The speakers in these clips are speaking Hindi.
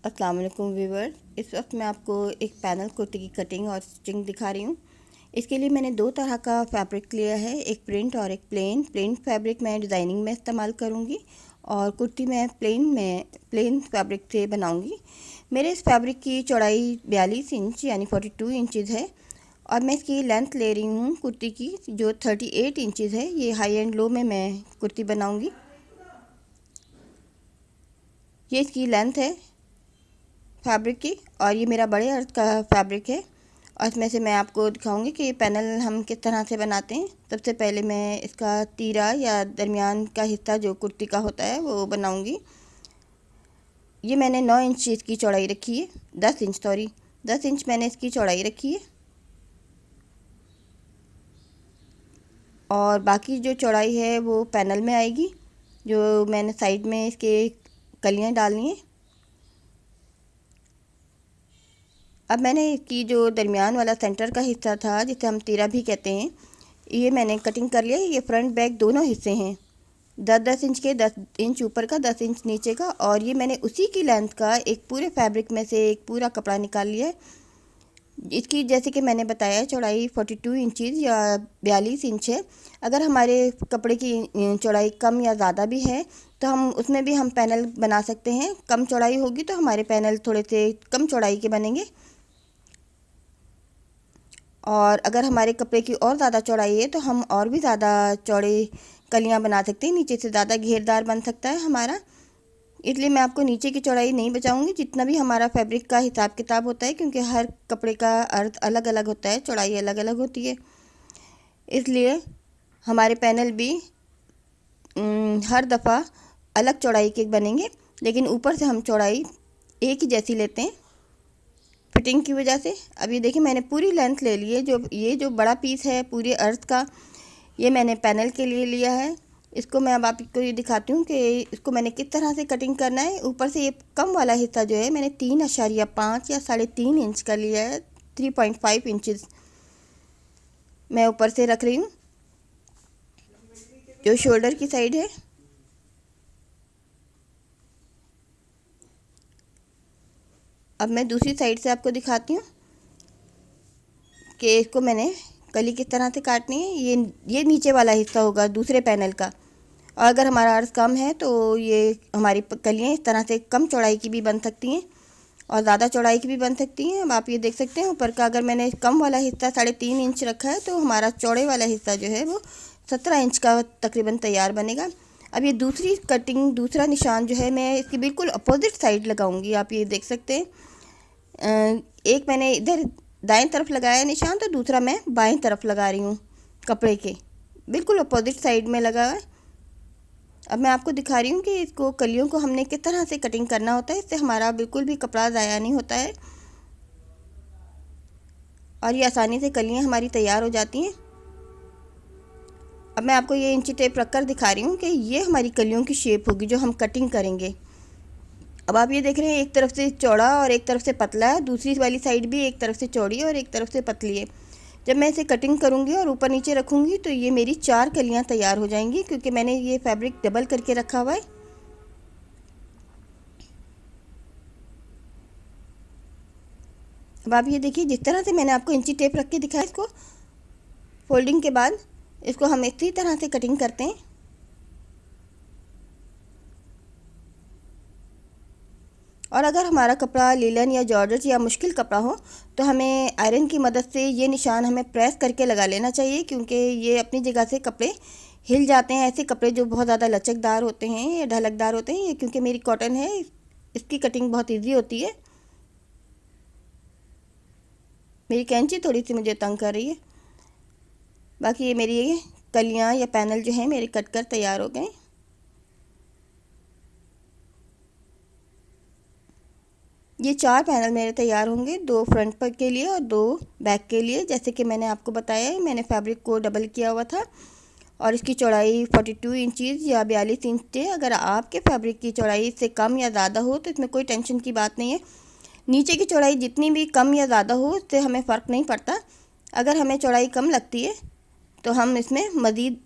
अस्सलाम वालेकुम व्यूअर्स। इस वक्त मैं आपको एक पैनल कुर्ती की कटिंग और स्टिचिंग दिखा रही हूँ। इसके लिए मैंने दो तरह का फैब्रिक लिया है, एक प्रिंट और एक प्लेन फैब्रिक मैं डिज़ाइनिंग में इस्तेमाल करूँगी और कुर्ती मैं प्लेन फैब्रिक से बनाऊँगी। मेरे इस फैब्रिक की चौड़ाई 42 इंच यानी 42 इंचज़ है और मैं इसकी लेंथ ले रही हूँ कुर्ती की जो 38 इंचज़ है। ये हाई एंड लो में मैं कुर्ती बनाऊँगी। ये इसकी लेंथ है फैब्रिक की और ये मेरा बड़े अर्थ का फैब्रिक है और इसमें से मैं आपको दिखाऊंगी कि ये पैनल हम किस तरह से बनाते हैं। सबसे पहले मैं इसका तीरा या दरमियान का हिस्सा जो कुर्ती का होता है वो बनाऊंगी। ये मैंने 9 इंच इसकी चौड़ाई रखी है, 10 इंच मैंने इसकी चौड़ाई रखी है और बाकी जो चौड़ाई है वो पैनल में आएगी। जो मैंने साइड में इसके कलियाँ डालनी है। अब मैंने इसकी जो दरमियान वाला सेंटर का हिस्सा था जिसे हम तीरा भी कहते हैं, ये मैंने कटिंग कर लिया। ये फ्रंट बैक दोनों हिस्से हैं, 10 इंच के, 10 इंच ऊपर का, 10 इंच नीचे का। और ये मैंने उसी की लेंथ का एक पूरे फैब्रिक में से एक पूरा कपड़ा निकाल लिया है। इसकी जैसे कि मैंने बताया चौड़ाई 42 इंचज़ या 42 इंच है। अगर हमारे कपड़े की चौड़ाई कम या ज़्यादा भी है तो हम उसमें भी हम पैनल बना सकते हैं। कम चौड़ाई होगी तो हमारे पैनल थोड़े से कम चौड़ाई के बनेंगे और अगर हमारे कपड़े की और ज़्यादा चौड़ाई है तो हम और भी ज़्यादा चौड़े कलियां बना सकते हैं, नीचे से ज़्यादा घेरदार बन सकता है हमारा। इसलिए मैं आपको नीचे की चौड़ाई नहीं बचाऊंगी, जितना भी हमारा फैब्रिक का हिसाब किताब होता है, क्योंकि हर कपड़े का अर्थ अलग अलग होता है, चौड़ाई अलग अलग होती है। इसलिए हमारे पैनल भी हर दफ़ा अलग चौड़ाई के बनेंगे, लेकिन ऊपर से हम चौड़ाई एक ही जैसी लेते हैं फिटिंग की वजह से। अब ये देखिए मैंने पूरी लेंथ ले ली है। जो बड़ा पीस है पूरे अर्थ का, ये मैंने पैनल के लिए लिया है। इसको मैं अब आपको ये दिखाती हूँ कि इसको मैंने किस तरह से कटिंग करना है। ऊपर से ये कम वाला हिस्सा जो है मैंने 3.5 या 3.5 इंच का लिया है, 3.5 इंचज़ मैं ऊपर से रख रही हूँ जो शोल्डर की साइड है। अब मैं दूसरी साइड से आपको दिखाती हूँ कि इसको मैंने कली किस तरह से काटनी है। ये नीचे वाला हिस्सा होगा दूसरे पैनल का, और अगर हमारा अर्थ कम है तो ये हमारी कलियाँ इस तरह से कम चौड़ाई की भी बन सकती हैं और ज़्यादा चौड़ाई की भी बन सकती हैं। अब आप ये देख सकते हैं ऊपर का अगर मैंने कम वाला हिस्सा 3.5 इंच रखा है तो हमारा चौड़े वाला हिस्सा जो है वो 17 इंच का तकरीबन तैयार बनेगा। अब ये दूसरी कटिंग, दूसरा निशान जो है मैं इसकी बिल्कुल अपोजिट साइड लगाऊंगी। आप ये देख सकते हैं, एक मैंने इधर दाएं तरफ लगाया निशान तो दूसरा मैं बाएं तरफ लगा रही हूँ, कपड़े के बिल्कुल अपोजिट साइड में लगा है। अब मैं आपको दिखा रही हूँ कि इसको कलियों को हमने किस तरह से कटिंग करना होता है, इससे हमारा बिल्कुल भी कपड़ा ज़ाया नहीं होता है और ये आसानी से कलियाँ हमारी तैयार हो जाती हैं। अब मैं आपको ये इंची टेप रख कर दिखा रही हूँ कि ये हमारी कलियों की शेप होगी जो हम कटिंग करेंगे। अब आप ये देख रहे हैं एक तरफ से चौड़ा और एक तरफ से पतला है, दूसरी वाली साइड भी एक तरफ से चौड़ी और एक तरफ से पतली है। जब मैं इसे कटिंग करूँगी और ऊपर नीचे रखूँगी तो ये मेरी 4 कलियाँ तैयार हो जाएंगी, क्योंकि मैंने ये फैब्रिक डबल करके रखा हुआ है। अब आप ये देखिए जिस तरह से मैंने आपको इंची टेप रख के दिखाया, इसको फोल्डिंग के बाद इसको हम इसी तरह से कटिंग करते हैं। और अगर हमारा कपड़ा लीलन या जॉर्जेट या मुश्किल कपड़ा हो तो हमें आयरन की मदद से ये निशान हमें प्रेस करके लगा लेना चाहिए, क्योंकि ये अपनी जगह से कपड़े हिल जाते हैं। ऐसे कपड़े जो बहुत ज़्यादा लचकदार होते हैं या ढलकदार होते हैं, ये क्योंकि मेरी कॉटन है इसकी कटिंग बहुत ईजी होती है। मेरी कैंची थोड़ी सी मुझे तंग कर रही है। बाकी ये मेरी कलियाँ या पैनल जो है मेरे कट कर तैयार हो गए। ये 4 पैनल मेरे तैयार होंगे, 2 फ्रंट पर के लिए और 2 बैक के लिए। जैसे कि मैंने आपको बताया है, मैंने फैब्रिक को डबल किया हुआ था और इसकी चौड़ाई 42 इंचज़ या 42 इंच है। अगर आपके फैब्रिक की चौड़ाई से कम या ज़्यादा हो तो इसमें कोई टेंशन की बात नहीं है। नीचे की चौड़ाई जितनी भी कम या ज़्यादा हो इससे हमें फ़र्क नहीं पड़ता। अगर हमें चौड़ाई कम लगती है तो हम इसमें मज़ीद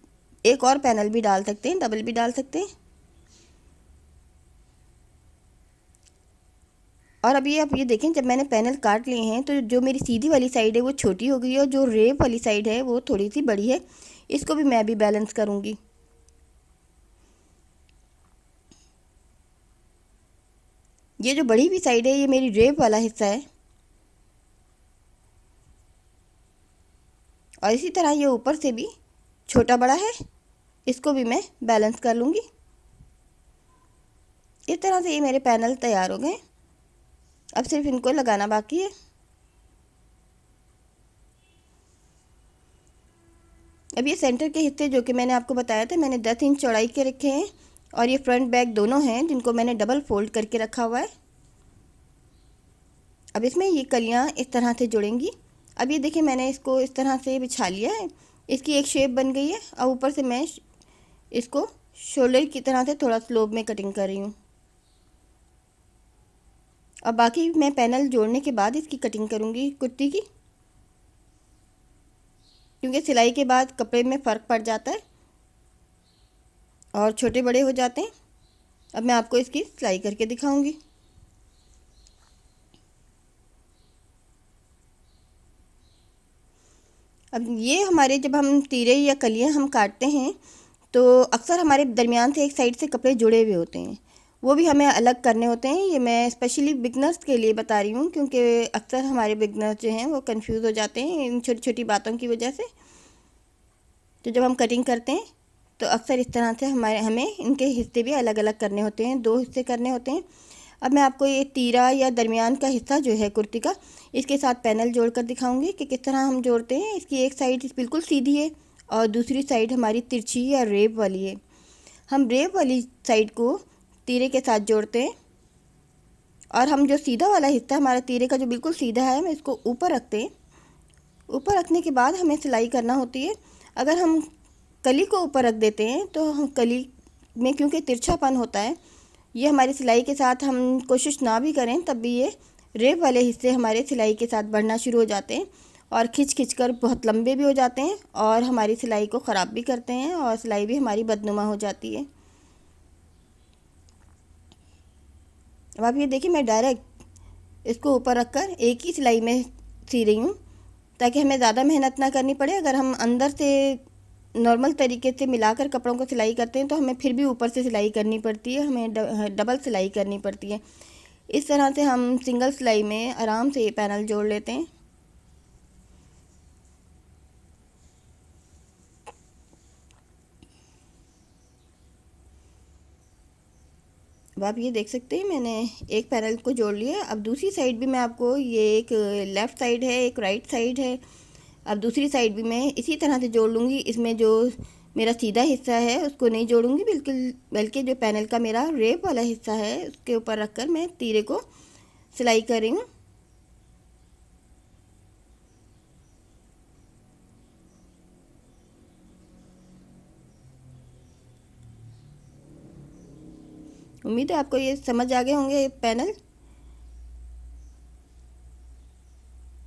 एक और पैनल भी डाल सकते हैं, डबल भी डाल सकते हैं। और अभी आप ये देखें, जब मैंने पैनल काट लिए हैं तो जो मेरी सीधी वाली साइड है वो छोटी हो गई है और जो रेप वाली साइड है वो थोड़ी सी बड़ी है। इसको भी मैं अभी बैलेंस करूँगी। ये जो बड़ी हुई साइड है ये मेरी रेप वाला हिस्सा है, और इसी तरह ये ऊपर से भी छोटा बड़ा है, इसको भी मैं बैलेंस कर लूँगी। इस तरह से ये मेरे पैनल तैयार हो गए। अब सिर्फ इनको लगाना बाकी है। अब ये सेंटर के हिस्से जो कि मैंने आपको बताया था, मैंने 10 इंच चौड़ाई के रखे हैं और ये फ्रंट बैक दोनों हैं जिनको मैंने डबल फोल्ड करके रखा हुआ है। अब इसमें ये कलियाँ इस तरह से जुड़ेंगी। अब ये देखिए, मैंने इसको इस तरह से बिछा लिया है, इसकी एक शेप बन गई है। और ऊपर से मैं इसको शोल्डर की तरह से थोड़ा स्लोप में कटिंग कर रही हूँ। अब बाकी मैं पैनल जोड़ने के बाद इसकी कटिंग करूँगी कुर्ती की, क्योंकि सिलाई के बाद कपड़े में फ़र्क पड़ जाता है और छोटे बड़े हो जाते हैं। अब मैं आपको इसकी सिलाई करके दिखाऊंगी। अब ये हमारे जब हम तीरे या कलियां हम काटते हैं तो अक्सर हमारे दरमियान से एक साइड से कपड़े जुड़े हुए होते हैं, वो भी हमें अलग करने होते हैं। ये मैं स्पेशली बिगनर्स के लिए बता रही हूँ, क्योंकि अक्सर हमारे बिगनर्स जो हैं वो कंफ्यूज हो जाते हैं इन छोटी छोटी बातों की वजह से। तो जब हम कटिंग करते हैं तो अक्सर इस तरह से हमें इनके हिस्से भी अलग अलग करने होते हैं, 2 हिस्से करने होते हैं। अब मैं आपको ये तीरा या दरमियान का हिस्सा जो है कुर्ती का, इसके साथ पैनल जोड़कर दिखाऊंगी कि किस तरह हम जोड़ते हैं। इसकी एक साइड बिल्कुल सीधी है और दूसरी साइड हमारी तिरछी या रेप वाली है। हम रेप वाली साइड को तीरे के साथ जोड़ते हैं और हम जो सीधा वाला हिस्सा हमारा तीरे का जो बिल्कुल सीधा है, हम इसको ऊपर रखते हैं। ऊपर रखने के बाद हमें सिलाई करना होती है। अगर हम कली को ऊपर रख देते हैं तो हम कली में क्योंकि तिरछापन होता है, ये हमारी सिलाई के साथ हम कोशिश ना भी करें तब भी ये रेप वाले हिस्से हमारे सिलाई के साथ बढ़ना शुरू हो जाते हैं और खिंच खिंच कर बहुत लंबे भी हो जाते हैं और हमारी सिलाई को ख़राब भी करते हैं और सिलाई भी हमारी बदनुमा हो जाती है। अब आप ये देखिए, मैं डायरेक्ट इसको ऊपर रख कर एक ही सिलाई में सी रही हूँ ताकि हमें ज़्यादा मेहनत ना करनी पड़े। अगर हम अंदर से नॉर्मल तरीके से मिलाकर कपड़ों को सिलाई करते हैं तो हमें फिर भी ऊपर से सिलाई करनी पड़ती है, हमें डबल सिलाई करनी पड़ती है। इस तरह से हम सिंगल सिलाई में आराम से ये पैनल जोड़ लेते हैं। अब आप ये देख सकते हैं मैंने एक पैनल को जोड़ लिया। अब दूसरी साइड भी मैं आपको, ये एक लेफ़्ट साइड है एक राइट साइड है, अब दूसरी साइड भी मैं इसी तरह से जोड़ लूँगी। इसमें जो मेरा सीधा हिस्सा है उसको नहीं जोड़ूंगी बिल्कुल, बल्कि जो पैनल का मेरा रेप वाला हिस्सा है उसके ऊपर रखकर मैं तीरे को सिलाई कर रही हूँ। उम्मीद है आपको ये समझ आ गए होंगे पैनल।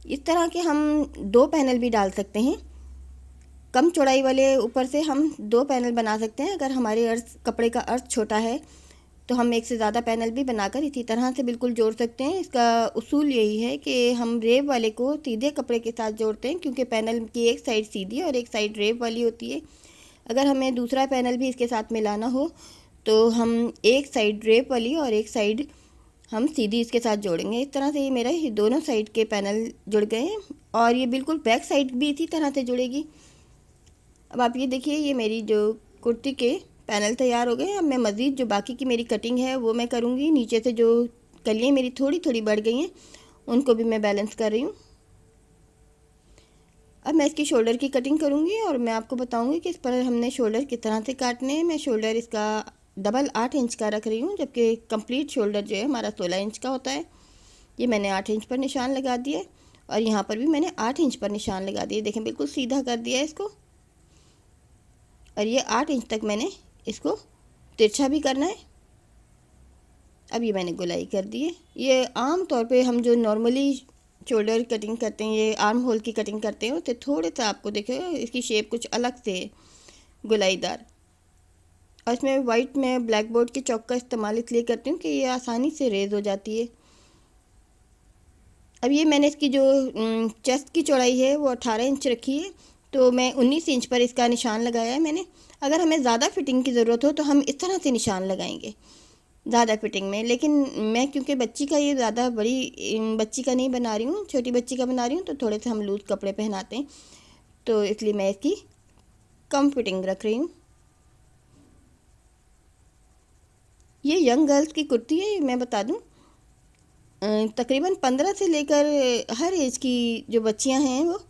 इस तरह के हम 2 पैनल भी डाल सकते हैं। कम चौड़ाई वाले ऊपर से हम 2 पैनल बना सकते हैं। अगर हमारे अर्थ कपड़े का अर्थ छोटा है तो हम एक से ज़्यादा पैनल भी बनाकर इसी तरह से बिल्कुल जोड़ सकते हैं। इसका उसूल यही है कि हम रेप वाले को सीधे कपड़े के साथ जोड़ते हैं, क्योंकि पैनल की एक साइड सीधी और एक साइड रेप वाली होती है। अगर हमें दूसरा पैनल भी इसके साथ मिलाना हो तो हम एक साइड रेप वाली और एक साइड हम सीधी इसके साथ जोड़ेंगे। इस तरह से ये मेरा ये दोनों साइड के पैनल जुड़ गए हैं और ये बिल्कुल बैक साइड भी इसी तरह से जुड़ेगी। अब आप ये देखिए, ये मेरी जो कुर्ती के पैनल तैयार हो गए। अब मैं मज़ीद जो बाकी की मेरी कटिंग है वो मैं करूँगी। नीचे से जो कलियाँ मेरी थोड़ी थोड़ी बढ़ गई हैं उनको भी मैं बैलेंस कर रही हूँ। अब मैं इसकी शोल्डर की कटिंग करूँगी और मैं आपको बताऊँगी कि इस पर हमने शोल्डर किस तरह से काटने हैं। मैं शोल्डर इसका डबल 8 इंच का रख रही हूँ, जबकि कंप्लीट शोल्डर जो है हमारा 16 इंच का होता है। ये मैंने 8 इंच पर निशान लगा दिए और यहाँ पर भी मैंने 8 इंच पर निशान लगा दिए। देखें, बिल्कुल सीधा कर दिया है इसको। और ये 8 इंच तक मैंने इसको तिरछा भी करना है। अब ये मैंने गोलाई कर दी है। ये आम तौर पे हम जो नॉर्मली शोल्डर कटिंग करते हैं, ये आर्म होल की कटिंग करते हैं, उससे थोड़े सा आपको देखो इसकी शेप कुछ अलग से गोलाईदार। और इसमें वाइट में ब्लैक बोर्ड के चौक का इस्तेमाल इसलिए करती हूँ कि ये आसानी से रेज हो जाती है। अब ये मैंने इसकी जो चेस्ट की चौड़ाई है वो 18 इंच रखी है, तो मैं 19 इंच पर इसका निशान लगाया है मैंने। अगर हमें ज़्यादा फिटिंग की ज़रूरत हो तो हम इस तरह से निशान लगाएंगे ज़्यादा फिटिंग में, लेकिन मैं क्योंकि बच्ची का ये ज़्यादा बड़ी बच्ची का नहीं बना रही हूँ, छोटी बच्ची का बना रही हूँ, तो थोड़े से हम लूज़ कपड़े पहनाते हैं, तो इसलिए मैं इसकी कम फिटिंग रख रही हूँ। ये यंग गर्ल्स की कुर्ती है, मैं बता दूँ तकरीबन 15 से लेकर हर एज की जो बच्चियां हैं वो,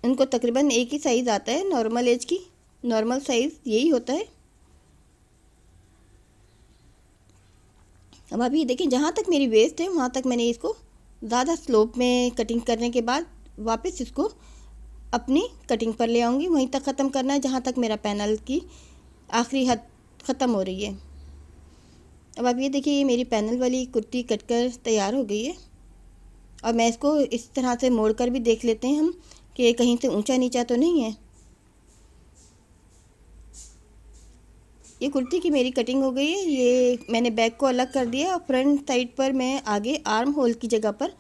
उनको तकरीबन एक ही साइज़ आता है, नॉर्मल एज की नॉर्मल साइज़ यही होता है। अब अभी देखिए, जहाँ तक मेरी वेस्ट है वहाँ तक मैंने इसको ज़्यादा स्लोप में कटिंग करने के बाद वापस इसको अपनी कटिंग पर ले आऊँगी। वहीं तक ख़त्म करना है जहाँ तक मेरा पैनल की आखिरी हद ख़त्म हो रही है। अब आप ये देखिए, ये मेरी पैनल वाली कुर्ती कटकर तैयार हो गई है। और मैं इसको इस तरह से मोड़ कर भी देख लेते हैं हम कि कहीं से ऊंचा नीचा तो नहीं है। ये कुर्ती की मेरी कटिंग हो गई है। ये मैंने बैक को अलग कर दिया और फ्रंट साइड पर मैं आगे आर्म होल की जगह पर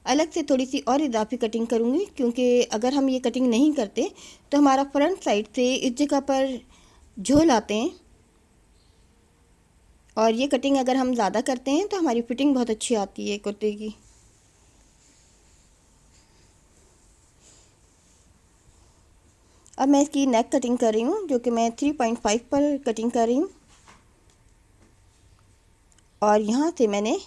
अलग से थोड़ी सी और इजाफी कटिंग करूँगी, क्योंकि अगर हम ये कटिंग नहीं करते तो हमारा फ्रंट साइड से इस जगह पर झोल आते हैं, और ये कटिंग अगर हम ज़्यादा करते हैं तो हमारी फिटिंग बहुत अच्छी आती है कुर्ते की। अब मैं इसकी नेक कटिंग कर रही हूँ, जो कि मैं 3.5 पर कटिंग कर रही हूँ, और यहाँ से मैंने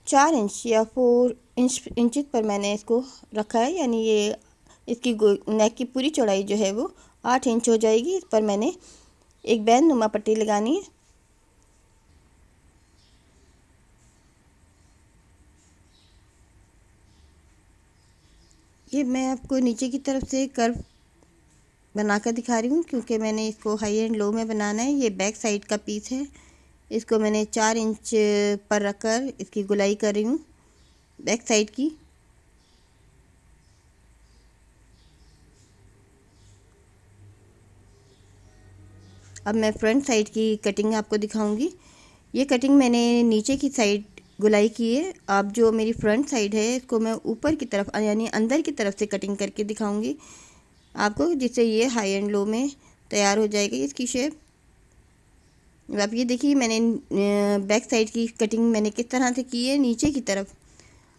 4 इंच या 4 इंच पर मैंने इसको रखा है, यानी ये इसकी नेक की पूरी चौड़ाई जो है वो 8 इंच हो जाएगी। इस पर मैंने एक बैंड नुमा पट्टी लगानी है। ये मैं आपको नीचे की तरफ से कर्व बनाकर दिखा रही हूँ, क्योंकि मैंने इसको हाई एंड लो में बनाना है। ये बैक साइड का पीस है, इसको मैंने 4 इंच पर रखकर इसकी गुलाई कर रही हूँ बैक साइड की। अब मैं फ्रंट साइड की कटिंग आपको दिखाऊंगी। ये कटिंग मैंने नीचे की साइड गुलाई की है। अब जो मेरी फ्रंट साइड है इसको मैं ऊपर की तरफ यानी अंदर की तरफ से कटिंग करके दिखाऊंगी आपको, जिससे ये हाई एंड लो में तैयार हो जाएगी इसकी शेप। अब ये देखिए, मैंने बैक साइड की कटिंग मैंने किस तरह से की है नीचे की तरफ।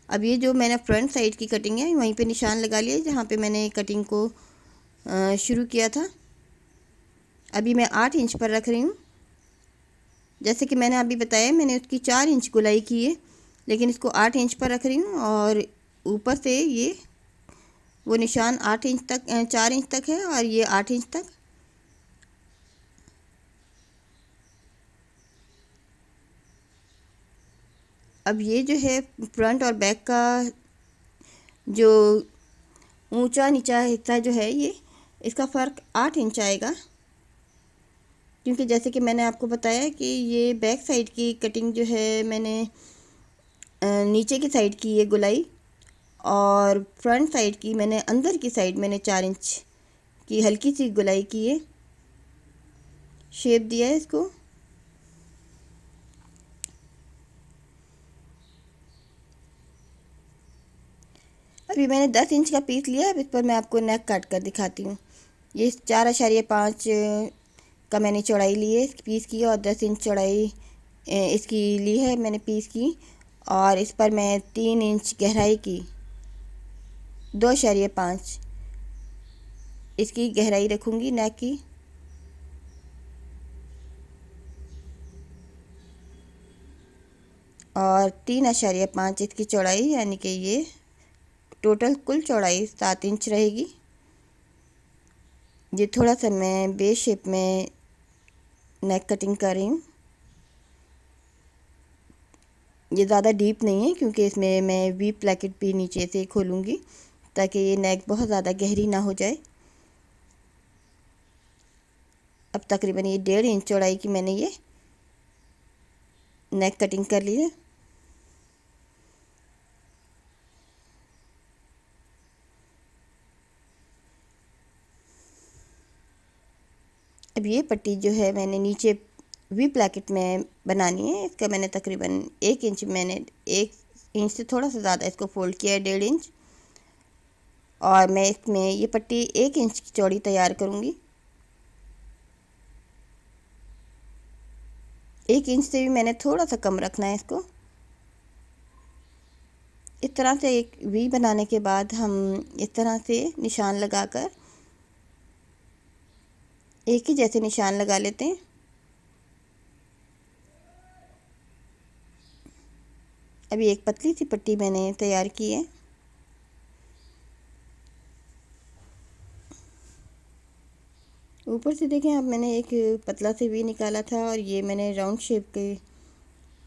अब ये जो मैंने फ्रंट साइड की कटिंग है वहीं पे निशान लगा लिया जहाँ पे मैंने कटिंग को शुरू किया था। अभी मैं 8 इंच पर रख रही हूँ। जैसे कि मैंने अभी बताया, मैंने उसकी 4 इंच गुलाई की है, लेकिन इसको 8 इंच पर रख रही हूँ, और ऊपर से ये वो निशान 8 इंच तक 4 इंच तक है, और ये 8 इंच तक। अब ये जो है फ्रंट और बैक का जो ऊंचा नीचा हिस्सा जो है, ये इसका फ़र्क 8 इंच आएगा, क्योंकि जैसे कि मैंने आपको बताया कि ये बैक साइड की कटिंग जो है मैंने नीचे की साइड की ये गुलाई, और फ्रंट साइड की मैंने अंदर की साइड मैंने 4 इंच की हल्की सी गुलाई की है, शेप दिया है इसको। अभी मैंने 10 इंच का पीस लिया है। अब इस पर मैं आपको नेक काट कर दिखाती हूँ। ये 4.5 का मैंने चौड़ाई ली है इस पीस की, और 10 इंच चौड़ाई इसकी ली है मैंने पीस की, और इस पर मैं 3 इंच गहराई की 2.5 इसकी गहराई रखूँगी नेक की। और 3.5 इसकी चौड़ाई, यानी कि ये टोटल कुल चौड़ाई 7 इंच रहेगी। ये थोड़ा सा मैं बेस शेप में नेक कटिंग कर रही हूँ। ये ज़्यादा डीप नहीं है, क्योंकि इसमें मैं वी प्लैकेट भी नीचे से खोलूँगी ताकि ये नेक बहुत ज़्यादा गहरी ना हो जाए। अब तकरीबन ये 1.5 इंच चौड़ाई की मैंने ये नेक कटिंग कर ली है। अब ये पट्टी जो है मैंने नीचे वी प्लैकेट में बनानी है। इसका मैंने तकरीबन 1 इंच मैंने 1 इंच से थोड़ा सा ज़्यादा इसको फोल्ड किया है, 1.5 इंच। और मैं इसमें ये पट्टी 1 इंच की चौड़ी तैयार करूँगी। 1 इंच से भी मैंने थोड़ा सा कम रखना है इसको। इस तरह से एक वी बनाने के बाद हम इस तरह से निशान लगाकर एक ही जैसे निशान लगा लेते हैं। अभी एक पतली सी पट्टी मैंने तैयार की है। ऊपर से देखें अब मैंने एक पतला से वी निकाला था और ये मैंने राउंड शेप के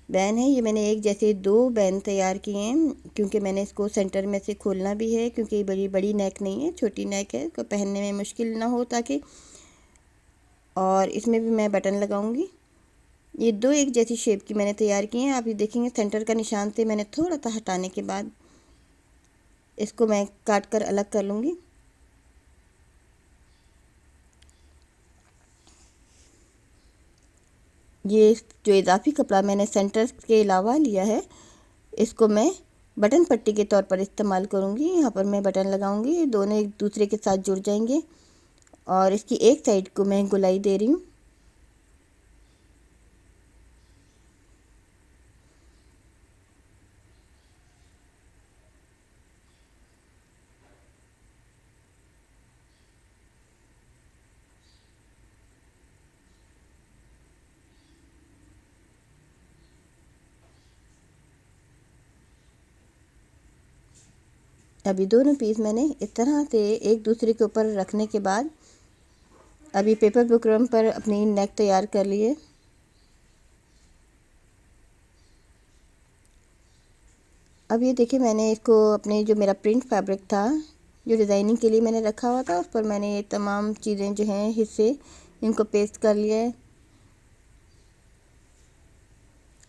बैन है, ये मैंने एक जैसे 2 बैन तैयार किए हैं, क्योंकि मैंने इसको सेंटर में से खोलना भी है, क्योंकि ये बड़ी बड़ी नेक नहीं है, छोटी नेक है, इसको पहनने में मुश्किल ना हो ताकि। और इसमें भी मैं बटन लगाऊंगी। ये 2 एक जैसी शेप की मैंने तैयार की हैं। आप ये देखेंगे सेंटर का निशान से मैंने थोड़ा सा हटाने के बाद इसको मैं काट कर अलग कर लूँगी। ये जो इजाफी कपड़ा मैंने सेंटर के अलावा लिया है, इसको मैं बटन पट्टी के तौर पर इस्तेमाल करूँगी। यहाँ पर मैं बटन लगाऊँगी, दोनों एक दूसरे के साथ जुड़ जाएंगे। और इसकी एक साइड को मैं गोलाई दे रही हूँ। अभी दोनों पीस मैंने इस तरह से एक दूसरे के ऊपर रखने के बाद अभी पेपर बुकरम पर अपनी नेक तैयार कर लिए। अब ये देखिए मैंने इसको अपने जो मेरा प्रिंट फैब्रिक था जो डिज़ाइनिंग के लिए मैंने रखा हुआ था, उस पर मैंने ये तमाम चीज़ें जो हैं हिस्से इनको पेस्ट कर लिया है।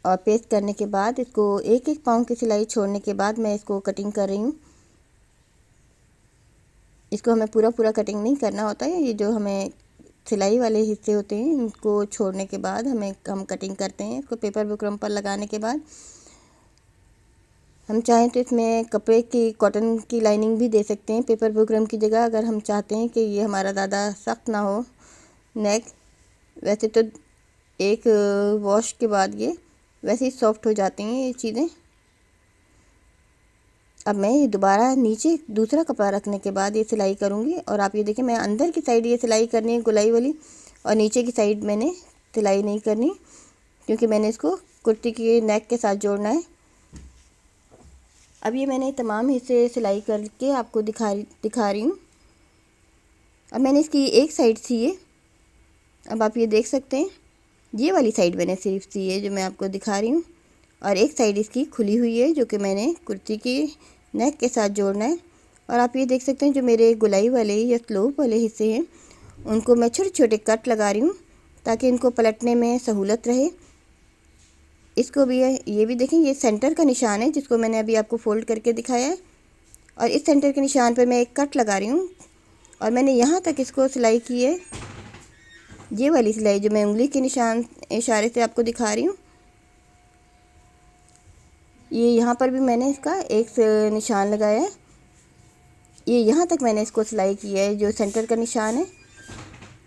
और पेस्ट करने के बाद इसको एक एक पाँव की सिलाई छोड़ने के बाद मैं इसको कटिंग कर रही हूँ। इसको हमें पूरा पूरा कटिंग नहीं करना होता है, ये जो हमें सिलाई वाले हिस्से होते हैं इनको छोड़ने के बाद हम कटिंग करते हैं। इसको पेपर बुकरम पर लगाने के बाद हम चाहें तो इसमें कपड़े की कॉटन की लाइनिंग भी दे सकते हैं पेपर बुकरम की जगह, अगर हम चाहते हैं कि ये हमारा ज़्यादा सख्त ना हो नेक। वैसे तो एक वॉश के बाद ये वैसे ही सॉफ्ट हो जाती हैं ये चीज़ें। अब मैं ये दोबारा नीचे दूसरा कपड़ा रखने के बाद ये सिलाई करूँगी। और आप ये देखिए मैं अंदर की साइड ये सिलाई करनी है गोलाई वाली, और नीचे की साइड मैंने सिलाई नहीं करनी, क्योंकि मैंने इसको कुर्ती की नेक के साथ जोड़ना है। अब ये मैंने तमाम हिस्से सिलाई करके आपको दिखा रही हूँ। अब मैंने इसकी एक साइड सी है, अब आप ये देख सकते हैं ये वाली साइड मैंने सिर्फ सी है जो मैं आपको दिखा रही हूँ, और एक साइड इसकी खुली हुई है जो कि मैंने कुर्ती की नेक के साथ जोड़ना है। और आप ये देख सकते हैं जो मेरे गुलाई वाले या स्लोप वाले हिस्से हैं उनको मैं छोटे छोटे कट लगा रही हूँ ताकि इनको पलटने में सहूलत रहे। इसको भी ये भी देखें, ये सेंटर का निशान है जिसको मैंने अभी आपको फोल्ड करके दिखाया है, और इस सेंटर के निशान पर मैं एक कट लगा रही हूँ। और मैंने यहाँ तक इसको सिलाई की है, ये वाली सिलाई जो मैं उंगली के निशान इशारे से आपको दिखा रही हूँ। ये यहाँ पर भी मैंने इसका एक निशान लगाया है, ये यहाँ तक मैंने इसको सिलाई की है। जो सेंटर का निशान है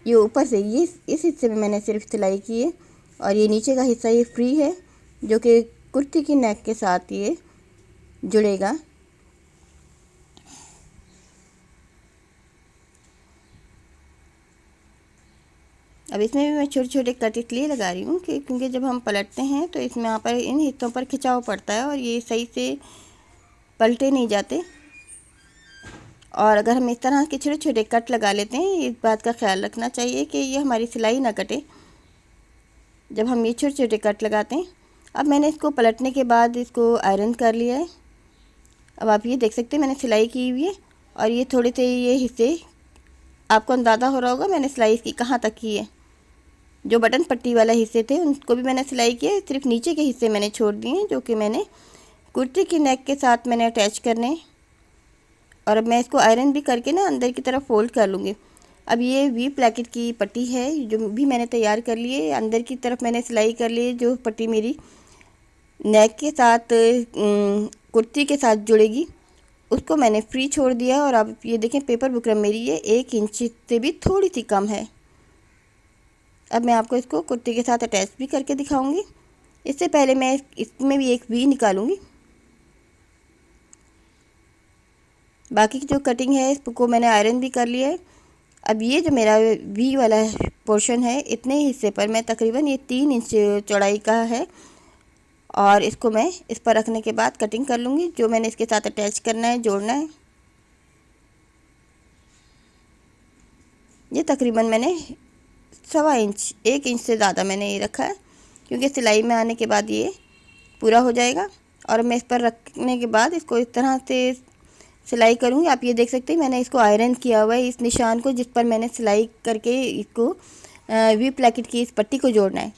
ये ऊपर से ये इस हिस्से में मैंने सिर्फ सिलाई की है, और ये नीचे का हिस्सा ये फ्री है जो कि कुर्ती की नेक के साथ ये जुड़ेगा। अब इसमें भी मैं छोटे छोटे कट इसलिए लगा रही हूँ कि क्योंकि जब हम पलटते हैं तो इसमें यहाँ पर इन हिस्सों पर खिंचाव पड़ता है और ये सही से पलटे नहीं जाते। और अगर हम इस तरह के छोटे छोटे कट लगा लेते हैं, इस बात का ख्याल रखना चाहिए कि ये हमारी सिलाई ना कटे जब हम ये छोटे छोटे कट लगाते हैं। अब मैंने इसको पलटने के बाद इसको आयरन कर लिया है। अब आप ये देख सकते हैं मैंने सिलाई की हुई है, और ये थोड़े से ये हिस्से आपको अंदाज़ा हो रहा होगा मैंने सिलाई इसकी कहाँ तक की है। जो बटन पट्टी वाला हिस्से थे उनको भी मैंने सिलाई किया है, सिर्फ नीचे के हिस्से मैंने छोड़ दिए हैं जो कि मैंने कुर्ती की नेक के साथ मैंने अटैच करने। और अब मैं इसको आयरन भी करके ना अंदर की तरफ फोल्ड कर लूँगी। अब ये वी प्लैकेट की पट्टी है जो भी मैंने तैयार कर ली है, अंदर की तरफ मैंने सिलाई कर ली है जो पट्टी मेरी नेक के साथ कुर्ती के साथ जुड़ेगी उसको मैंने फ्री छोड़ दिया। और अब ये देखें पेपर बुकरम मेरी ये 1 इंच से भी थोड़ी सी कम है। अब मैं आपको इसको कुर्ती के साथ अटैच भी करके दिखाऊंगी। इससे पहले मैं इसमें भी एक वी निकालूंगी। बाकी की जो कटिंग है इसको मैंने आयरन भी कर लिया है। अब ये जो मेरा वी वाला पोर्शन है इतने हिस्से पर मैं तकरीबन ये 3 इंच चौड़ाई का है और इसको मैं इस पर रखने के बाद कटिंग कर लूँगी। जो मैंने इसके साथ अटैच करना है, जोड़ना है, ये तकरीबन मैंने 1.25 इंच 1 इंच से ज़्यादा मैंने ये रखा है क्योंकि सिलाई में आने के बाद ये पूरा हो जाएगा। और मैं इस पर रखने के बाद इसको इस तरह से सिलाई करूँगी। आप ये देख सकते हैं मैंने इसको आयरन किया हुआ है, इस निशान को जिस पर मैंने सिलाई करके इसको वी प्लैकेट की इस पट्टी को जोड़ना है।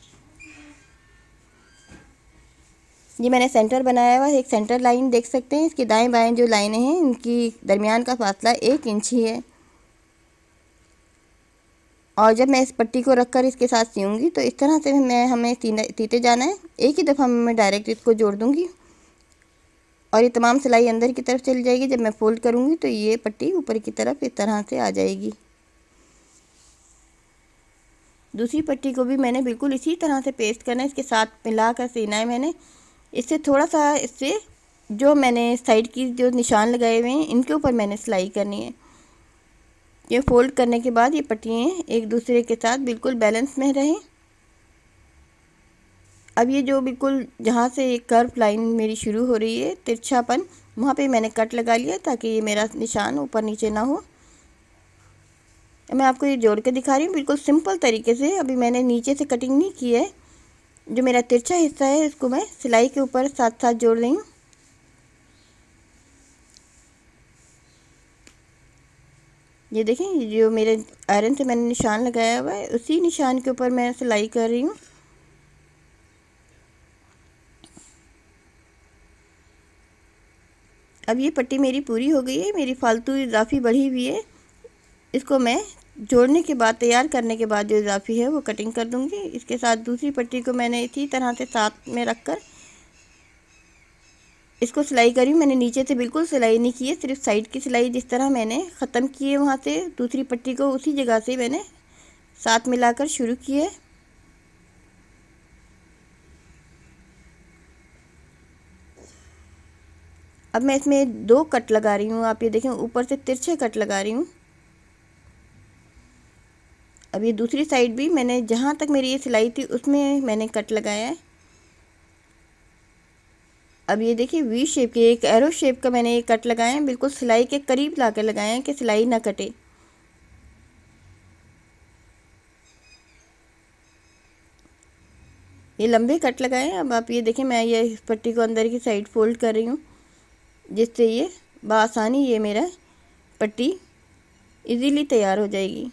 ये मैंने सेंटर बनाया हुआ है, एक सेंटर लाइन देख सकते हैं। इसके दाएं बाएं जो लाइनें हैं इनकी दरमियान का फासला 1 इंच ही है। और जब मैं इस पट्टी को रखकर इसके साथ सियूँगी तो इस तरह से हमें सीते जाना है। एक ही दफ़ा में मैं डायरेक्ट इसको जोड़ दूँगी और ये तमाम सिलाई अंदर की तरफ चली जाएगी। जब मैं फ़ोल्ड करूँगी तो ये पट्टी ऊपर की तरफ इस तरह से आ जाएगी। दूसरी पट्टी को भी मैंने बिल्कुल इसी तरह से पेस्ट करना है, इसके साथ मिला कर सीना है मैंने। इससे थोड़ा सा इससे जो मैंने साइड की जो निशान लगाए हुए हैं इनके ऊपर मैंने सिलाई करनी है। ये फ़ोल्ड करने के बाद ये पट्टियाँ एक दूसरे के साथ बिल्कुल बैलेंस में रहें। अब ये जो बिल्कुल जहाँ से एक कर्व लाइन मेरी शुरू हो रही है तिरछापन, वहाँ पे मैंने कट लगा लिया ताकि ये मेरा निशान ऊपर नीचे ना हो। मैं आपको ये जोड़ के दिखा रही हूँ बिल्कुल सिंपल तरीके से। अभी मैंने नीचे से कटिंग नहीं की है। जो मेरा तिरछा हिस्सा है इसको मैं सिलाई के ऊपर साथ साथ जोड़ रही हूँ। ये देखें, जो मेरे आयरन से मैंने निशान लगाया हुआ है उसी निशान के ऊपर मैं सिलाई कर रही हूँ। अब ये पट्टी मेरी पूरी हो गई है। मेरी फालतू इजाफी बढ़ी हुई है, इसको मैं जोड़ने के बाद तैयार करने के बाद जो इजाफी है वो कटिंग कर दूँगी। इसके साथ दूसरी पट्टी को मैंने इसी तरह से साथ में रख कर इसको सिलाई करी हूँ। मैंने नीचे से बिल्कुल सिलाई नहीं की है, सिर्फ साइड की सिलाई जिस तरह मैंने ख़त्म की है वहाँ से दूसरी पट्टी को उसी जगह से मैंने साथ मिलाकर शुरू की है। अब मैं इसमें 2 कट लगा रही हूँ। आप ये देखें ऊपर से तिरछे कट लगा रही हूँ। अब ये दूसरी साइड भी मैंने जहाँ तक मेरी ये सिलाई थी उसमें मैंने कट लगाया है। अब ये देखिए वी शेप के एक एरो शेप का मैंने ये कट लगाए हैं, बिल्कुल सिलाई के करीब ला कर लगाए हैं कि सिलाई ना कटे। ये लंबे कट लगाए हैं। अब आप ये देखें मैं ये इस पट्टी को अंदर की साइड फोल्ड कर रही हूँ जिससे ये बआसानी ये मेरा पट्टी इजीली तैयार हो जाएगी।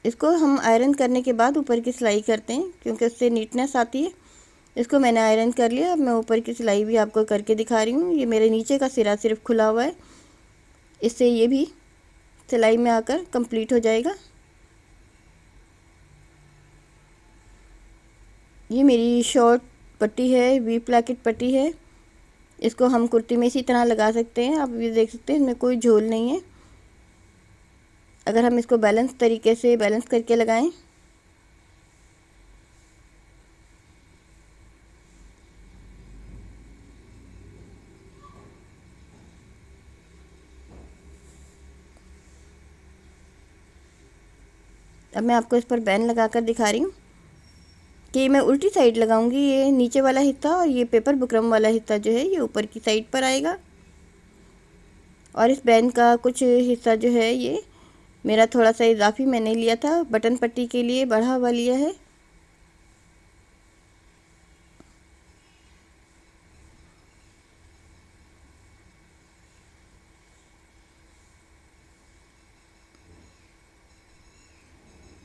इसको हम आयरन करने के बाद ऊपर की सिलाई करते हैं क्योंकि उससे नीटनेस आती है। इसको मैंने आयरन कर लिया। अब मैं ऊपर की सिलाई भी आपको करके दिखा रही हूँ। ये मेरे नीचे का सिरा सिर्फ खुला हुआ है, इससे ये भी सिलाई में आकर कंप्लीट हो जाएगा। ये मेरी शॉर्ट पट्टी है, वी प्लैकेट पट्टी है। इसको हम कुर्ती में इसी तरह लगा सकते हैं। आप ये देख सकते हैं इसमें कोई झोल नहीं है अगर हम इसको बैलेंस तरीके से बैलेंस करके लगाएं। अब मैं आपको इस पर बैन लगा कर दिखा रही हूँ कि मैं उल्टी साइड लगाऊंगी। ये नीचे वाला हिस्सा और ये पेपर बुकरम वाला हिस्सा जो है ये ऊपर की साइड पर आएगा और इस बैन का कुछ हिस्सा जो है ये मेरा थोड़ा सा इजाफी मैंने लिया था, बटन पट्टी के लिए बढ़ा हुआ लिया है।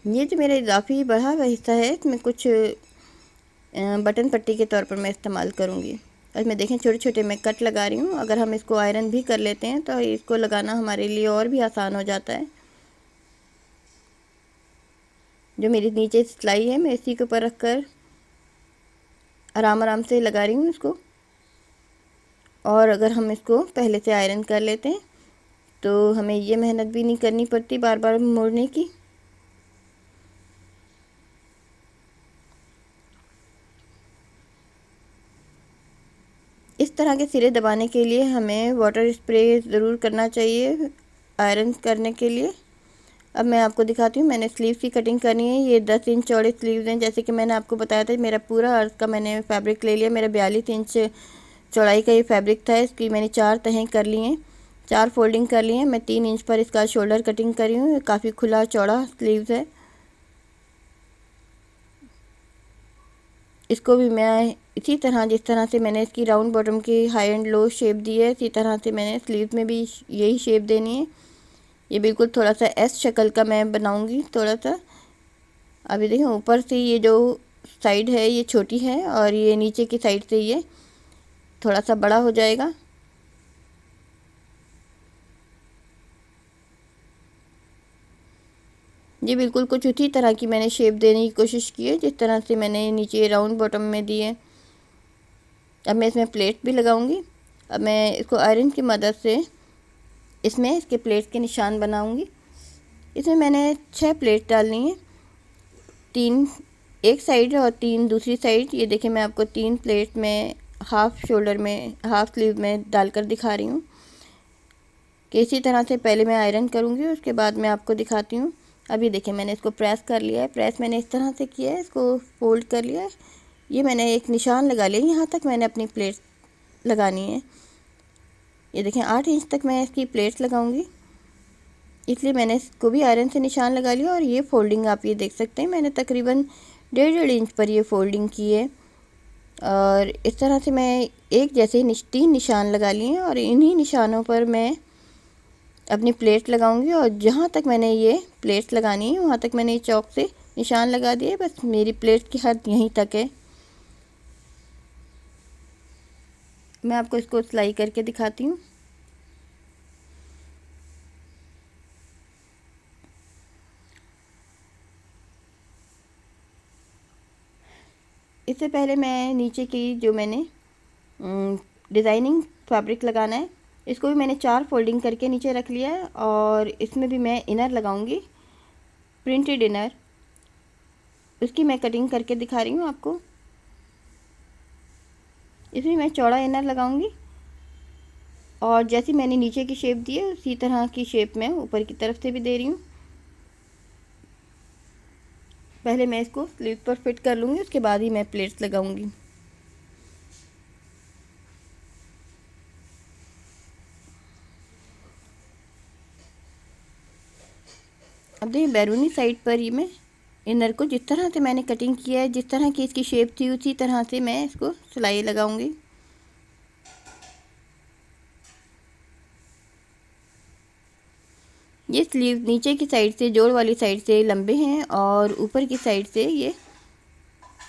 ये जो मेरा इजाफी बढ़ा हुआ हिस्सा है इसमें कुछ बटन पट्टी के तौर पर मैं इस्तेमाल करूँगी। इसमें देखें छोटे छोटे मैं कट लगा रही हूँ। अगर हम इसको आयरन भी कर लेते हैं तो इसको लगाना हमारे लिए और भी आसान हो जाता है। जो मेरी नीचे सिलाई है मैं इसी के ऊपर रख कर आराम आराम से लगा रही हूँ इसको। और अगर हम इसको पहले से आयरन कर लेते हैं तो हमें ये मेहनत भी नहीं करनी पड़ती बार बार मोड़ने की। इस तरह के सिरे दबाने के लिए हमें वाटर स्प्रे ज़रूर करना चाहिए आयरन करने के लिए। अब मैं आपको दिखाती हूँ, मैंने स्लीव्स की कटिंग करनी है। ये 10 इंच चौड़े स्लीव्स हैं, जैसे कि मैंने आपको बताया था। मेरा पूरा अर्थ का मैंने फैब्रिक ले लिया। मेरा 42 इंच चौड़ाई का ये फैब्रिक था। इसकी मैंने 4 तहें कर ली हैं, 4 फोल्डिंग कर ली हैं। मैं 3 इंच पर इसका शोल्डर कटिंग करी हूँ। काफ़ी खुला चौड़ा स्लीव्स है। इसको भी मैं इसी तरह, जिस तरह से मैंने इसकी राउंड बॉटम की हाई एंड लो शेप दी है, इसी तरह से मैंने स्लीव में भी यही शेप देनी है। ये बिल्कुल थोड़ा सा एस शक्ल का मैं बनाऊंगी थोड़ा सा। अभी देखिए ऊपर से ये जो साइड है ये छोटी है और ये नीचे की साइड से ये थोड़ा सा बड़ा हो जाएगा। ये बिल्कुल कुछ उसी तरह की मैंने शेप देने की कोशिश की है जिस तरह से मैंने नीचे राउंड बॉटम में दी है। अब मैं इसमें प्लेट भी लगाऊंगी। अब मैं इसको आयरन की मदद से इसमें इसके प्लेट के निशान बनाऊंगी। इसमें मैंने 6 प्लेट डालनी है, 3 एक साइड और 3 दूसरी साइड। ये देखिए मैं आपको 3 प्लेट में हाफ शोल्डर में, हाफ स्लीव में डालकर दिखा रही हूँ कि इसी तरह से पहले मैं आयरन करूँगी, उसके बाद मैं आपको दिखाती हूँ। अभी देखिए मैंने इसको प्रेस कर लिया है। प्रेस मैंने इस तरह से किया है, इसको फोल्ड कर लिया है। ये मैंने एक निशान लगा लिया, यहाँ तक मैंने अपनी प्लेट लगानी है। ये देखें 8 इंच तक मैं इसकी प्लेट्स लगाऊंगी, इसलिए मैंने इसको भी आयरन से निशान लगा लिया। और ये फोल्डिंग आप ये देख सकते हैं, मैंने तकरीबन 1.5 इंच पर ये फोल्डिंग की है। और इस तरह से मैं एक जैसे 3 निशान लगा लिए हैं और इन्हीं निशानों पर मैं अपनी प्लेट लगाऊंगी। और जहाँ तक मैंने ये प्लेट्स लगानी है वहाँ तक मैंने चौक से निशान लगा दिए। बस मेरी प्लेट की हद यहीं तक है। मैं आपको इसको सिलाई करके दिखाती हूँ। इससे पहले मैं नीचे की जो मैंने डिज़ाइनिंग फैब्रिक लगाना है, इसको भी मैंने 4 फोल्डिंग करके नीचे रख लिया है। और इसमें भी मैं इनर लगाऊंगी, प्रिंटेड इनर। उसकी मैं कटिंग करके दिखा रही हूँ आपको। इसमें मैं चौड़ा इनर लगाऊंगी और जैसी मैंने नीचे की शेप दी है उसी तरह की शेप मैं ऊपर की तरफ से भी दे रही हूँ। पहले मैं इसको स्लीव पर फिट कर लूँगी, उसके बाद ही मैं प्लेट्स लगाऊंगी। अब देखिए बैरूनी साइड पर ही मैं इनर को जिस तरह से मैंने कटिंग किया है, जिस तरह की इसकी शेप थी उसी तरह से मैं इसको सिलाई लगाऊंगी। ये स्लीव नीचे की साइड से, जोड़ वाली साइड से लंबे हैं और ऊपर की साइड से ये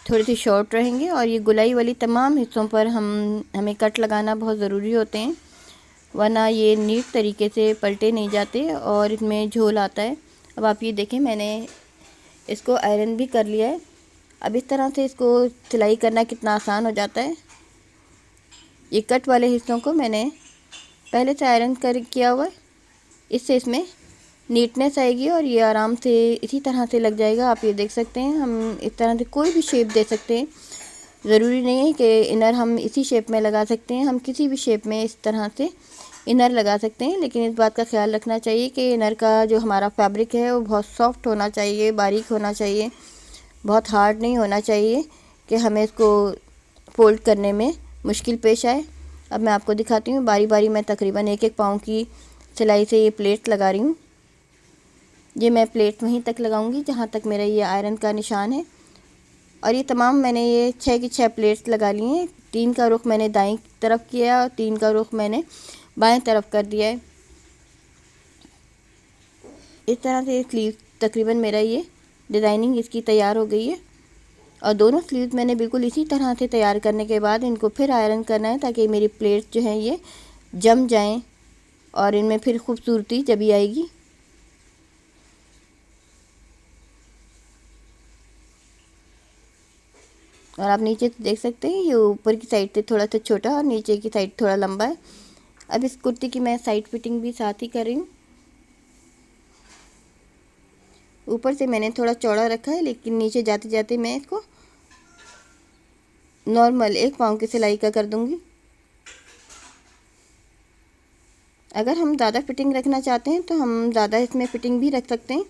थोड़े से शॉर्ट रहेंगे। और ये गुलाई वाली तमाम हिस्सों पर हमें कट लगाना बहुत ज़रूरी होते हैं, वरना ये नीट तरीके से पलटे नहीं जाते और इसमें झोल आता है। अब आप ये देखें मैंने इसको आयरन भी कर लिया है। अब इस तरह से इसको सिलाई करना कितना आसान हो जाता है। ये कट वाले हिस्सों को मैंने पहले से आयरन किया हुआ है, इससे इसमें नीटनेस आएगी और ये आराम से इसी तरह से लग जाएगा। आप ये देख सकते हैं, हम इस तरह से कोई भी शेप दे सकते हैं। ज़रूरी नहीं है कि इनर हम इसी शेप में लगा सकते हैं, हम किसी भी शेप में इस तरह से इनर लगा सकते हैं। लेकिन इस बात का ख्याल रखना चाहिए कि इनर का जो हमारा फैब्रिक है वो बहुत सॉफ्ट होना चाहिए, बारीक होना चाहिए, बहुत हार्ड नहीं होना चाहिए कि हमें इसको फोल्ड करने में मुश्किल पेश आए। अब मैं आपको दिखाती हूँ बारी बारी, मैं तकरीबन 1-1 पाँव की सिलाई से ये प्लेट लगा रही हूँ। ये मैं प्लेट वहीं तक लगाऊंगी जहाँ तक मेरा ये आयरन का निशान है। और ये तमाम मैंने ये 6 की 6 प्लेट्स लगा ली हैं। 3 का रुख मैंने दाईं तरफ किया और 3 का रुख मैंने बाएं तरफ कर दिया है। इस तरह से स्लीव तकरीबन मेरा ये डिज़ाइनिंग इसकी तैयार हो गई है। और दोनों स्लीव मैंने बिल्कुल इसी तरह से तैयार करने के बाद इनको फिर आयरन करना है ताकि मेरी प्लेट्स जो हैं ये जम जाएं और इनमें फिर खूबसूरती जब आएगी। और आप नीचे से देख सकते हैं ये ऊपर की साइड से थोड़ा सा छोटा और नीचे की साइड थोड़ा लंबा है। अब इस कुर्ती की मैं साइड फिटिंग भी साथ ही कर रही हूँ। ऊपर से मैंने थोड़ा चौड़ा रखा है, लेकिन नीचे जाते जाते मैं इसको नॉर्मल 1 पाँव की सिलाई का कर दूंगी। अगर हम ज़्यादा फिटिंग रखना चाहते हैं तो हम ज़्यादा इसमें फिटिंग भी रख सकते हैं।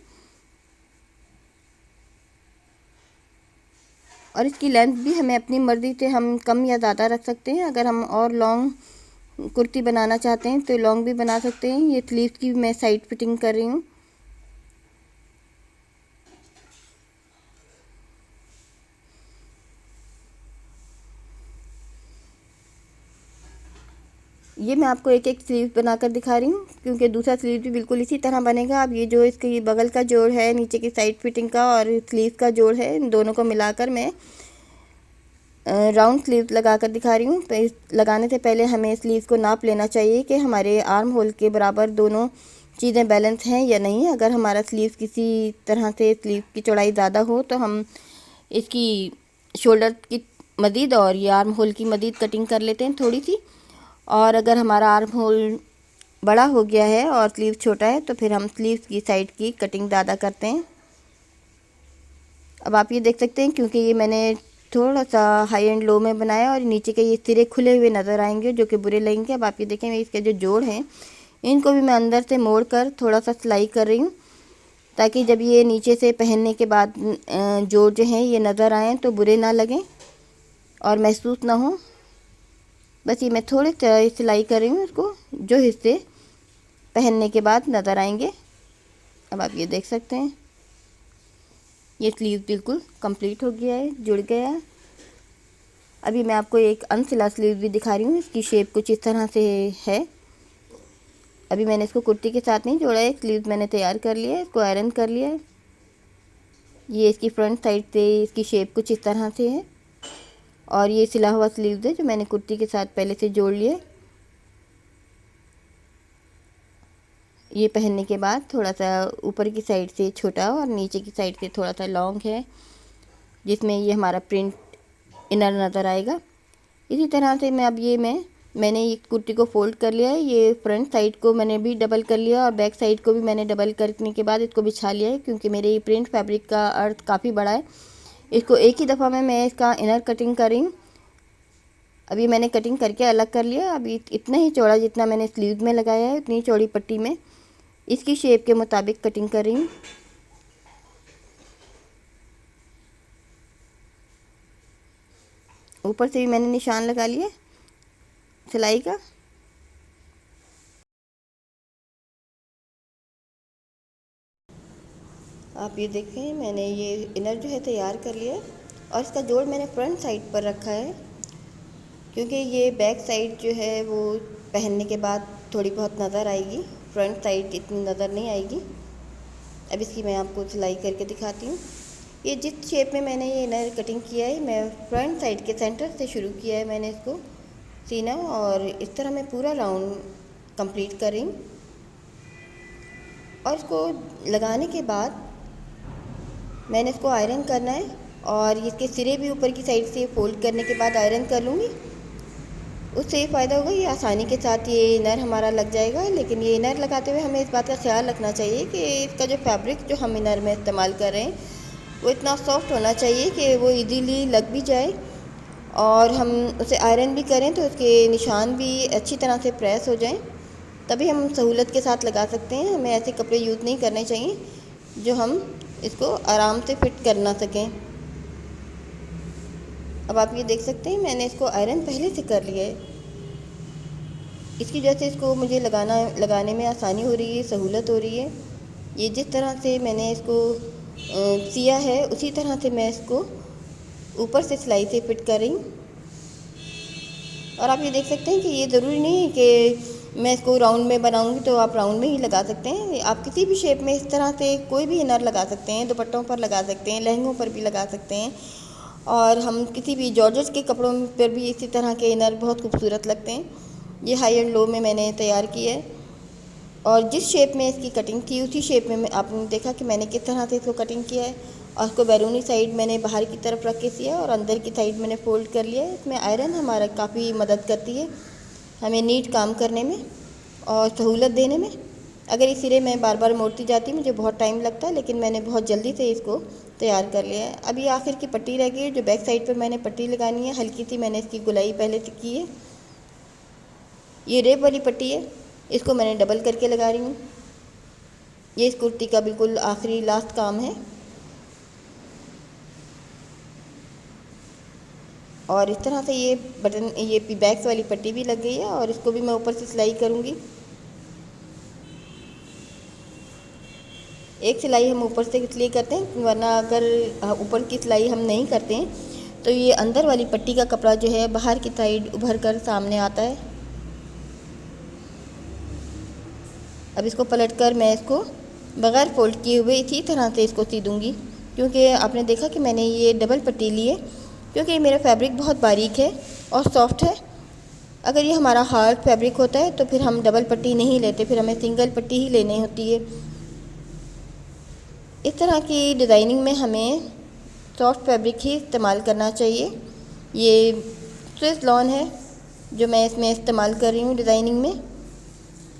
और इसकी लेंथ भी हमें अपनी मर्ज़ी से हम कम या ज़्यादा रख सकते हैं। अगर हम और लॉन्ग कुर्ती बनाना चाहते हैं तो लॉन्ग भी बना सकते हैं। ये स्लीव की मैं साइड फिटिंग कर रही हूँ। ये मैं आपको एक एक स्लीव बनाकर दिखा रही हूँ, क्योंकि दूसरा स्लीव भी बिल्कुल इसी तरह बनेगा। अब ये जो इसकी बगल का जोड़ है नीचे की साइड फिटिंग का और स्लीव का जोड़ है, इन दोनों को मिलाकर मैं राउंड स्लीव लगाकर दिखा रही हूँ। तो लगाने से पहले हमें स्लीव को नाप लेना चाहिए कि हमारे आर्म होल के बराबर दोनों चीज़ें बैलेंस हैं या नहीं। अगर हमारा स्लीव किसी तरह से स्लीव की चौड़ाई ज़्यादा हो तो हम इसकी शोल्डर की मज़ीद और ये आर्म होल की मज़ीद कटिंग कर लेते हैं थोड़ी सी। और अगर हमारा आर्म होल बड़ा हो गया है और स्लीव छोटा है तो फिर हम स्लीव की साइड की कटिंग ज़्यादा करते हैं। अब आप ये देख सकते हैं, क्योंकि ये मैंने थोड़ा सा हाई एंड लो में बनाया और नीचे के ये सिरे खुले हुए नज़र आएंगे जो कि बुरे लगेंगे। अब आप ये देखें इसके जो जोड़ हैं इनको भी मैं अंदर से मोड़ कर थोड़ा सा सिलाई कर रही हूँ, ताकि जब ये नीचे से पहनने के बाद जोड़ जो हैं ये नज़र आएँ तो बुरे ना लगें और महसूस ना हो। बस ये मैं थोड़े से सिलाई कर रही हूँ इसको, जो हिस्से पहनने के बाद नज़र आएंगे। अब आप ये देख सकते हैं ये स्लीव बिल्कुल कंप्लीट हो गया है, जुड़ गया है। अभी मैं आपको एक अनसिला स्लीव भी दिखा रही हूँ। इसकी शेप कुछ इस तरह से है। अभी मैंने इसको कुर्ती के साथ नहीं जोड़ा है, स्लीव मैंने तैयार कर लिया है, इसको आयरन कर लिया है। ये इसकी फ्रंट साइड से इसकी शेप कुछ इस तरह से है और ये सिला हुआ स्लीव है जो मैंने कुर्ती के साथ पहले से जोड़ लिया है। ये पहनने के बाद थोड़ा सा ऊपर की साइड से छोटा और नीचे की साइड से थोड़ा सा लॉन्ग है, जिसमें ये हमारा प्रिंट इनर नज़र आएगा। इसी तरह से मैंने ये कुर्ती को फोल्ड कर लिया है। ये फ्रंट साइड को मैंने भी डबल कर लिया और बैक साइड को भी मैंने डबल करने के बाद इसको बिछा लिया है, क्योंकि मेरे ये प्रिंट फैब्रिक का अर्थ काफ़ी बड़ा है। इसको एक ही दफ़ा में मैं इसका इनर कटिंग कर रही हूँ। अभी मैंने कटिंग करके अलग कर लिया। अभी इतना ही चौड़ा जितना मैंने स्लीव में लगाया है उतनी चौड़ी पट्टी में इसकी शेप के मुताबिक कटिंग कर रही हूँ। ऊपर से भी मैंने निशान लगा लिया सिलाई का। आप ये देखें मैंने ये इनर जो है तैयार कर लिया है और इसका जोड़ मैंने फ्रंट साइड पर रखा है, क्योंकि ये बैक साइड जो है वो पहनने के बाद थोड़ी बहुत नज़र आएगी, फ्रंट साइड इतनी नज़र नहीं आएगी। अब इसकी मैं आपको सिलाई करके दिखाती हूँ। ये जिस शेप में मैंने ये इनर कटिंग किया है, मैं फ्रंट साइड के सेंटर से शुरू किया है मैंने इसको सीना, और इस तरह मैं पूरा राउंड कंप्लीट कर रही हूँ। और इसको लगाने के बाद मैंने इसको आयरन करना है और इसके सिरे भी ऊपर की साइड से फोल्ड करने के बाद आयरन कर लूँगी। उससे ये फ़ायदा होगा, ये आसानी के साथ ये इनर हमारा लग जाएगा। लेकिन ये इनर लगाते हुए हमें इस बात का ख्याल रखना चाहिए कि इसका जो फैब्रिक जो हम इनर में इस्तेमाल कर रहे हैं वो इतना सॉफ्ट होना चाहिए कि वो इजीली लग भी जाए, और हम उसे आयरन भी करें तो उसके निशान भी अच्छी तरह से प्रेस हो जाएं, तभी हम सहूलत के साथ लगा सकते हैं। हमें ऐसे कपड़े यूज़ नहीं करने चाहिए जो हम इसको आराम से फिट कर ना सकें। अब आप ये देख सकते हैं मैंने इसको आयरन पहले से कर लिया है। इसकी वजह से इसको मुझे लगाने में आसानी हो रही है, सहूलत हो रही है। ये जिस तरह से मैंने इसको सिया है उसी तरह से मैं इसको ऊपर से सिलाई से फिट कर रही हूँ। और आप ये देख सकते हैं कि ये ज़रूरी नहीं है कि मैं इसको राउंड में बनाऊंगी तो आप राउंड में ही लगा सकते हैं। आप किसी भी शेप में इस तरह से कोई भी इनर लगा सकते हैं, दुपट्टों पर लगा सकते हैं, लहंगों पर भी लगा सकते हैं, और हम किसी भी जॉर्जेट के कपड़ों पर भी इसी तरह के इनर बहुत खूबसूरत लगते हैं। ये हाई एंड लो में मैंने तैयार किया है और जिस शेप में इसकी कटिंग थी उसी शेप में आपने देखा कि मैंने किस तरह से इसको कटिंग किया है। और उसको बैरूनी साइड मैंने बाहर की तरफ रख के सिया और अंदर की साइड मैंने फ़ोल्ड कर लिया है। इसमें आयरन हमारा काफ़ी मदद करती है हमें नीट काम करने में और सहूलत देने में। अगर इस सिरे मैं बार बार मोड़ती जाती मुझे बहुत टाइम लगता है, लेकिन मैंने बहुत जल्दी से इसको तैयार कर लिया है। अभी आखिर की पट्टी रह गई है, जो बैक साइड पर मैंने पट्टी लगानी है। हल्की सी मैंने इसकी गुलाई पहले से की है। ये रेप वाली पट्टी है, इसको मैंने डबल करके लगा रही हूँ। ये इस कुर्ती का बिल्कुल आखिरी लास्ट काम है। और इस तरह से ये बटन, ये बैक्स वाली पट्टी भी लग गई है और इसको भी मैं ऊपर से सिलाई करूँगी। एक सिलाई हम ऊपर से इसलिए करते हैं, वरना अगर ऊपर की सिलाई हम नहीं करते हैं तो ये अंदर वाली पट्टी का कपड़ा जो है बाहर की साइड उभर कर सामने आता है। अब इसको पलटकर मैं इसको बगैर फोल्ड किए हुए इसी तरह से इसको सी दूँगी, क्योंकि आपने देखा कि मैंने ये डबल पट्टी ली है, क्योंकि मेरा फैब्रिक बहुत बारीक है और सॉफ्ट है। अगर ये हमारा हार्ड फैब्रिक होता है तो फिर हम डबल पट्टी नहीं लेते, फिर हमें सिंगल पट्टी ही लेनी होती है। इस तरह की डिज़ाइनिंग में हमें सॉफ्ट फैब्रिक ही इस्तेमाल करना चाहिए। ये स्विस लॉन है जो मैं इसमें इस्तेमाल कर रही हूँ डिज़ाइनिंग में।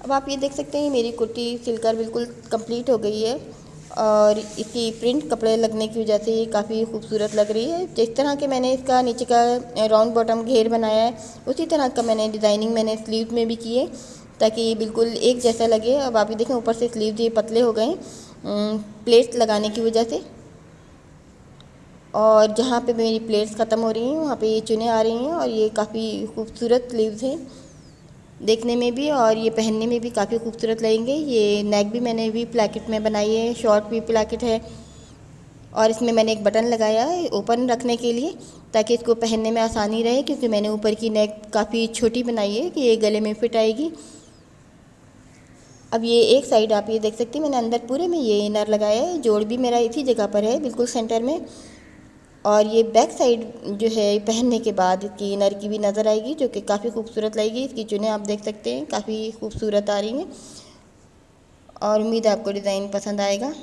अब आप ये देख सकते हैं मेरी कुर्ती सिलकर बिल्कुल कंप्लीट हो गई है और इसकी प्रिंट कपड़े लगने की वजह से ये काफ़ी खूबसूरत लग रही है। जिस तरह के मैंने इसका नीचे का राउंड बॉटम घेर बनाया है उसी तरह का मैंने डिज़ाइनिंग मैंने स्लीव में भी की है, ताकि ये बिल्कुल एक जैसा लगे। अब आप ये देखें ऊपर से स्लीव ये पतले हो गए प्लेट्स लगाने की वजह से, और जहाँ पे मेरी प्लेट्स ख़त्म हो रही हैं वहाँ पे ये चुनें आ रही हैं और ये काफ़ी खूबसूरत स्लीव्स हैं देखने में भी, और ये पहनने में भी काफ़ी खूबसूरत लगेंगे। ये नेक भी मैंने भी प्लैकेट में बनाई है, शॉर्ट भी प्लैकेट है, और इसमें मैंने एक बटन लगाया है ओपन रखने के लिए ताकि इसको पहनने में आसानी रहे, क्योंकि मैंने ऊपर की नेक काफ़ी छोटी बनाई है कि ये गले में फिट आएगी। अब ये एक साइड आप ये देख सकती हैं मैंने अंदर पूरे में ये इनर लगाया है, जोड़ भी मेरा इसी जगह पर है बिल्कुल सेंटर में। और ये बैक साइड जो है पहनने के बाद इसकी इनर की भी नज़र आएगी, जो कि काफ़ी खूबसूरत लगेगी। इसकी चुनें आप देख सकते हैं काफ़ी खूबसूरत आ रही हैं और उम्मीद है आपको डिज़ाइन पसंद आएगा।